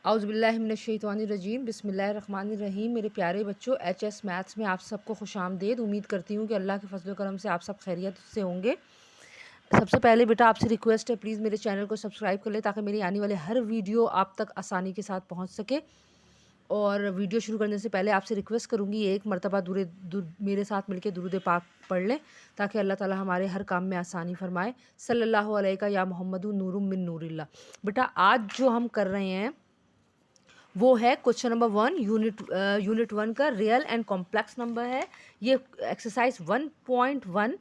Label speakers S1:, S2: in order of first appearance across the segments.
S1: औज़ुबिल्लाहिमिनश्शैतानिर्रजीम बिस्मिल्लाहिर्रहमानिर्रहीम। मेरे प्यारे बच्चों, एचएस मैथ्स में आप सबको खुशामदीद। उम्मीद करती हूँ कि अल्लाह के फजल करम से आप सब खैरियत से होंगे। सबसे पहले बेटा आपसे रिक्वेस्ट है, प्लीज़ मेरे चैनल को सब्सक्राइब कर ले ताकि मेरी आने वाले हर वीडियो आप तक आसानी के साथ पहुँच सके। और वीडियो शुरू करने से पहले आपसे रिक्वेस्ट करूँगी, एक मरतबा मेरे साथ मिलकर दुरूद पाक पढ़ लें ताकि अल्लाह ताला हमारे हर काम में आसानी फरमाए। सल्लल्लाहु अलैका या मुहम्मदु नूरुम मिन नूरिल्लाह। बेटा आज जो हम कर रहे हैं वो है क्वेश्चन नंबर 1, यूनिट 1 का रियल एंड कॉम्प्लेक्स नंबर है। ये एक्सरसाइज 1.1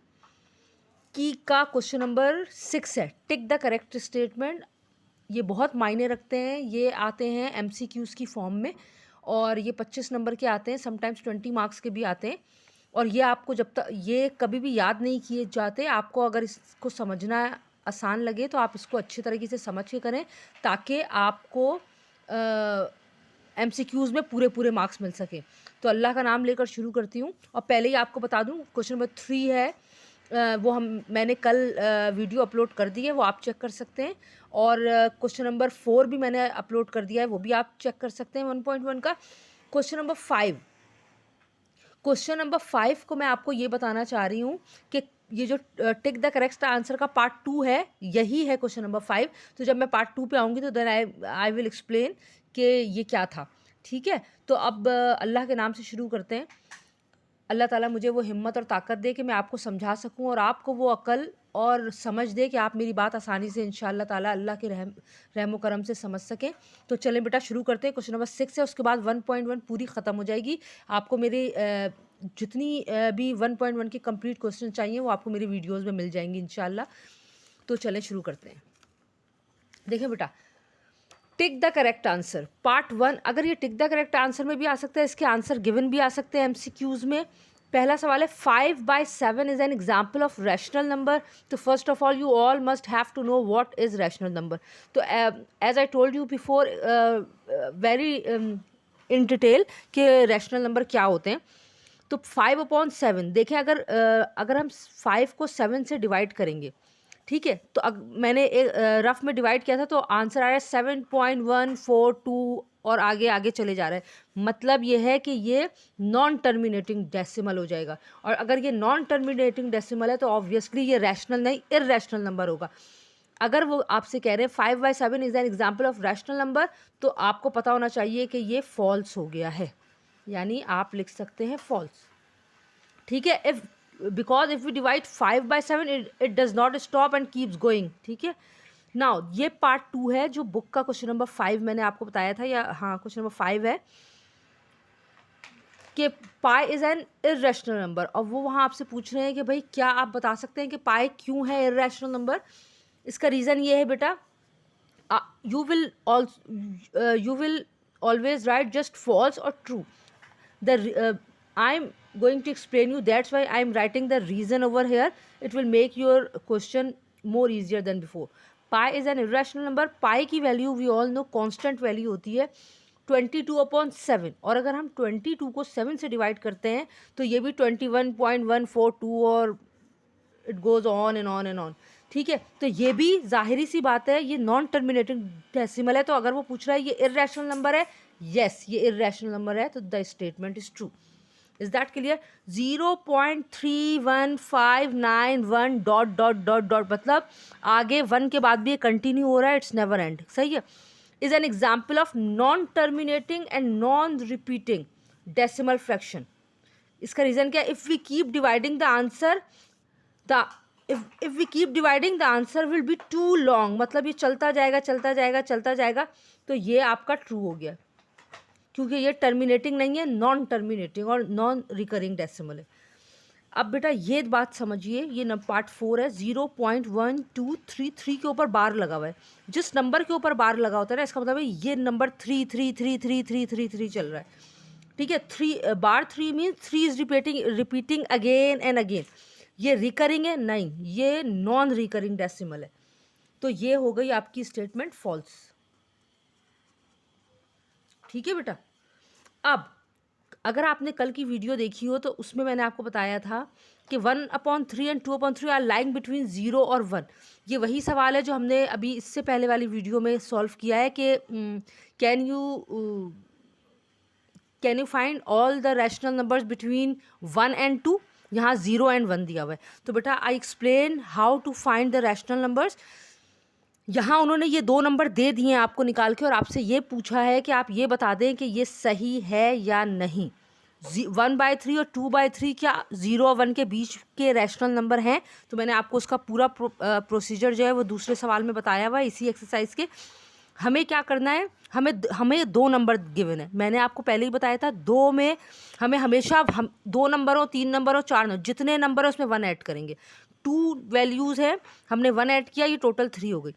S1: की का क्वेश्चन नंबर 6 है। Tick the correct statement. ये बहुत मायने रखते हैं। ये आते हैं एमसीक्यूज़ की फॉर्म में और ये 25 नंबर के आते हैं, समटाइम्स 20 मार्क्स के भी आते हैं। और ये आपको जब तक ये कभी भी याद नहीं किए जाते, आपको अगर इसको समझना आसान लगे तो आप इसको अच्छी तरीके से समझ के करें ताकि आपको एमसीक्यूज़ में पूरे मार्क्स मिल सके। तो अल्लाह का नाम लेकर शुरू करती हूँ। और पहले ही आपको बता दूँ, क्वेश्चन नंबर 3 है, मैंने कल वीडियो अपलोड कर दी है, वो आप चेक कर सकते हैं। और क्वेश्चन नंबर 4 भी मैंने अपलोड कर दिया है, वो भी आप चेक कर सकते हैं 1.1 का। क्वेश्चन नंबर 5 को मैं आपको ये बताना चाह रही हूँ कि ये जो टिक द करेक्ट आंसर का पार्ट 2 है, यही है क्वेश्चन नंबर 5। तो जब मैं पार्ट 2 पे आऊँगी तो देन आई विल एक्सप्लेन कि ये क्या था। ठीक है, तो अब अल्लाह के नाम से शुरू करते हैं। अल्लाह ताला मुझे वो हिम्मत और ताकत दे कि मैं आपको समझा सकूं और आपको वो अकल और समझ दे कि आप मेरी बात आसानी से इंशाअल्लाह ताला अल्लाह के रहम करम से समझ सकें। तो चलें बेटा शुरू करते हैं। क्वेश्चन नंबर 6 है, उसके बाद 1.1 पूरी ख़त्म हो जाएगी। आपको मेरे जितनी भी 1.1 की कंप्लीट क्वेश्चन चाहिए वो आपको मेरी वीडियोज़ में मिल जाएंगी इंशाअल्लाह। तो चलें शुरू करते हैं। देखें बेटा, tick the correct answer part 1। अगर ये टिक द करेक्ट आंसर में भी आ सकता है, इसके आंसर गिवन भी आ सकते हैं एमसीक्यूज़ में। पहला सवाल है 5/7 is an example of rational number. तो first of all you all must have to know what is rational number. तो as I told you before very in detail कि रैशनल नंबर क्या होते हैं। तो 5/7 देखें, अगर हम 5 को 7 से डिवाइड करेंगे, ठीक है, तो मैंने एक रफ में डिवाइड किया था तो आंसर आ रहा है 7.142 और आगे आगे चले जा रहा है। मतलब ये है कि ये नॉन टर्मिनेटिंग डेसिमल हो जाएगा। और अगर ये नॉन टर्मिनेटिंग डेसिमल है तो ऑब्वियसली ये रैशनल नहीं, इररेशनल नंबर होगा। अगर वो आपसे कह रहे हैं 5/7 is an example of rational number, तो आपको पता होना चाहिए कि ये फॉल्स हो गया है, यानी आप लिख सकते हैं फॉल्स। ठीक है, because if we divide 5/7 it does not stop and keeps going। ठीक है, नाउ ये पार्ट 2 है जो बुक का क्वेश्चन नंबर 5 मैंने आपको बताया था, या हाँ क्वेश्चन नंबर 5 है कि पाई इज़ एन इर्रेशनल नंबर। और वो वहाँ आपसे पूछ रहे हैं कि भाई क्या आप बता सकते हैं कि पाई क्यों है इर्रेशनल नंबर। इसका रीज़न ये है बेटा, you will always write just false और true. I'm going to explain you, that's why I'm writing the reason over here. It will make your question more easier than before. Pi is an irrational number। pi की value we all know constant value होती है 22/7। और अगर हम 22 को 7 से divide करते हैं तो ये भी 21.142 और it goes on and on and on. ठीक है, तो ये भी जाहिरी सी बात है ये नॉन टर्मिनेटिंग डेसिमल है। तो अगर वो पूछ रहा है ये इर्रेशनल नंबर है, यस ये इर्रेशनल नंबर है, तो the statement is true. Is that clear? 0.31591 dot dot dot dot, मतलब आगे 1 के बाद भी ये कंटिन्यू हो रहा है, इट्स नेवर एंड। सही है। Is an example of non terminating and non repeating decimal fraction. इसका रीज़न क्या है? If we keep dividing the answer if we keep dividing the answer will be too long। मतलब ये चलता जाएगा चलता जाएगा चलता जाएगा, तो ये आपका ट्रू हो गया क्योंकि ये टर्मिनेटिंग नहीं है, नॉन टर्मिनेटिंग और नॉन रिकरिंग डेसिमल है। अब बेटा ये बात समझिए, ये पार्ट 4 है। 0.1233 के ऊपर बार लगा हुआ है। जिस नंबर के ऊपर बार लगा होता है ना, इसका मतलब है ये नंबर 3 चल रहा है। ठीक है, 3 means 3 is repeating again and again. ये रिकरिंग है नहीं, ये नॉन रिकरिंग डेसिमल है। तो ये हो गई आपकी स्टेटमेंट फॉल्स। ठीक है बेटा, अब अगर आपने कल की वीडियो देखी हो तो उसमें मैंने आपको बताया था कि 1/3 एंड 2/3 आर लाइंग बिटवीन 0 और 1। ये वही सवाल है जो हमने अभी इससे पहले वाली वीडियो में सॉल्व किया है कि can you find all the rational numbers between 1 and 2। यहाँ 0 एंड 1 दिया हुआ है। तो बेटा I explain how to find the rational numbers. यहाँ उन्होंने ये 2 नंबर दे दिए हैं आपको निकाल के और आपसे ये पूछा है कि आप ये बता दें कि ये सही है या नहीं। 1/3 और 2/3 क्या 0 और 1 के बीच के रैशनल नंबर हैं? तो मैंने आपको उसका पूरा प्रोसीजर जो है वो दूसरे सवाल में बताया हुआ है इसी एक्सरसाइज के। हमें क्या करना है, हमें 2 नंबर गिवन है। मैंने आपको पहले ही बताया था 2 में हमें हमेशा हम 2 नंबर हो, 3 नंबर हो, 4 नंबर, जितने नंबर है उसमें 1 ऐड करेंगे। 2 वैल्यूज़ है, हमने 1 ऐड किया, ये टोटल 3 हो गई।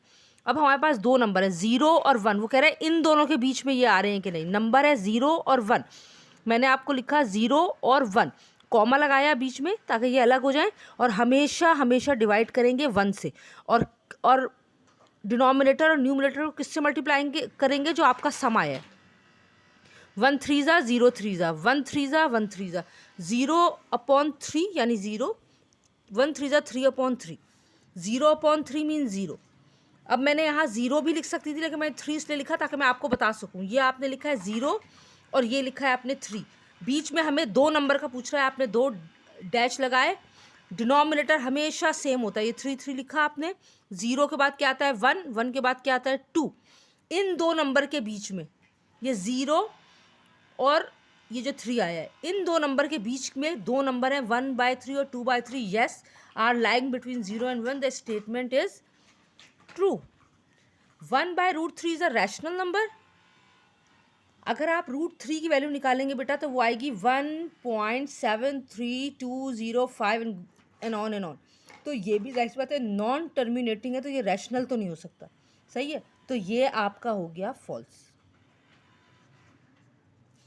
S1: अब हमारे पास 2 नंबर है 0 और 1। वो कह रहे हैं इन दोनों के बीच में ये आ रहे हैं कि नहीं। नंबर है 0 और 1। मैंने आपको लिखा 0 और 1, कॉमा लगाया बीच में ताकि ये अलग हो जाए, और हमेशा हमेशा डिवाइड करेंगे 1 से, और डिनोमिनेटर और न्यूमिनेटर को किससे मल्टीप्लाई करेंगे, जो आपका सम आया है। 1 3 ज़ा 0 3 ज़ा 1 3 ज़ा 1 3 ज़ा 0/3 यानी 0, 1 3 ज़ा 3/3, 0/3 मीन 0। अब मैंने यहाँ 0 भी लिख सकती थी, लेकिन मैंने 3 इसलिए लिखा ताकि मैं आपको बता सकूँ। ये आपने लिखा है 0 और ये लिखा है आपने 3। बीच में हमें 2 नंबर का पूछ रहा है, आपने 2 डैश लगाए। डिनोमिनेटर हमेशा सेम होता है, ये 3 3 लिखा आपने। 0 के बाद क्या आता है 1, 1 के बाद क्या आता है 2। इन 2 नंबर के बीच में ये 0 और ये जो 3 आया है, इन 2 नंबर के बीच में 2 नंबर हैं 1/3 और 2/3। Yes, are lying between 0 and 1। The statement is true. 1/√3 is a rational number. अगर आप √3 की वैल्यू निकालेंगे बेटा तो वो आएगी 1.73205 एंड ऑन। तो ये भी जाहिर सी बात है नॉन टर्मिनेटिंग है, तो ये रैशनल तो नहीं हो सकता। सही है, तो ये आपका हो गया फॉल्स।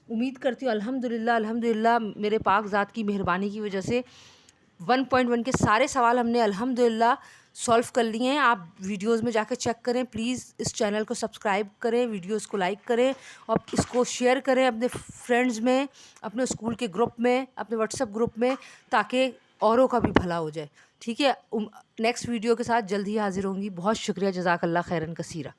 S1: उम्मीद करती हूँ अल्हम्दुलिल्लाह मेरे पाक ज़ात की मेहरबानी की वजह से 1.1 के सारे सवाल हमने अल्हम्दुलिल्लाह सॉल्व कर लिए हैं। आप वीडियोस में जाकर चेक करें। प्लीज़ इस चैनल को सब्सक्राइब करें, वीडियोस को लाइक करें और इसको शेयर करें अपने फ्रेंड्स में, अपने स्कूल के ग्रुप में, अपने व्हाट्सएप ग्रुप में, ताकि औरों का भी भला हो जाए। ठीक है, नेक्स्ट वीडियो के साथ जल्द ही हाजिर होंगी। बहुत शुक्रिया, जज़ाकल्लाह खैरन कसीरा।